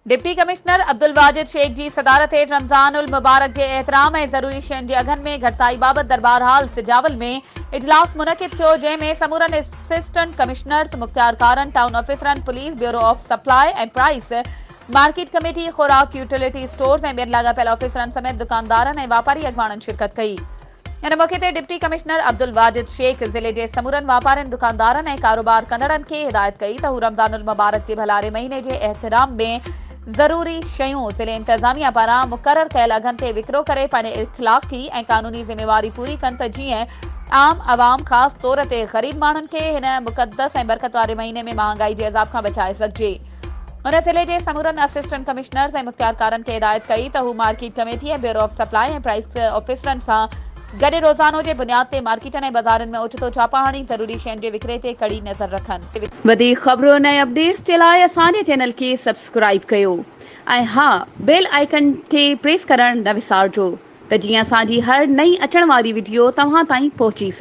Deputy commissioner Abdul Wajid Sheikh जी सदारत रमज़ान उल मुबारक के एहतराम ऐं ज़रूरी शयुनि जे अघनि में घटिताई बाबति दरबार हाल सिजावल में इजलास मुनक़िद थियो, जंहिंमें समूरनि असिस्टेंट कमिश्नर्स, मुख़्तियार कारनि, टाउन ऑफिसरनि, police, bureau of supply and price, market committee, खुराक यूटिलिटी स्टोर्स ऐं ॿियनि लाॻापियल ऑफिसरनि समेत दुकानदारनि ऐं वापारी अॻवाननि शिरकत कई। इन मौक़े ते डिप्टी कमिश्नर अब्दुल वाजिद शेख ज़िले जे समूरनि वापारियुनि, दुकानदारनि ऐं कारोबार कंदड़नि खे हिदायत कई त हू रमज़ानुल मुबारक जे भलारे महीने जे एहतराम में ज़रूरी शयूं ज़िले इंतज़ामिया पारां मुक़रर कयल अघनि ते विकिरो करे पंहिंजे इख़्लाक़ी ऐं क़ानूनी ज़िम्मेवारी पूरी कनि त जीअं आम अवाम ख़ासि तौर ते ग़रीब माण्हुनि खे हिन मुक़दस ऐं बरकत वारे महीने में महांगाई जे अज़ाब खां बचाए सघिजे। हुन ज़िले जे समूरनि असिस्टेंट कमिश्नर्स ऐं मुख़्तियार कारनि खे हिदायत कई त हू मार्केट कमेटी ऐं ब्यूरो ऑफ सप्लाई ऐं प्राइस ऑफिसरनि सां गॾु रोज़ानो जे बुनियाद ते मार्केटनि ऐं बाज़ारनि में ओचितो छापा हणी ज़रूरी शयुनि जे विकिरे ते कड़ी नज़र रखनि। वधीक ख़बरुनि ऐं अपडेट्स जे लाइ असांजे चैनल खे सब्सक्राइब कयो ऐं हा, बेल आइकन खे प्रेस करणु न विसारिजो त जीअं असांजी हर नई अचण वारी वीडियो तव्हां ताईं पहुची सघे।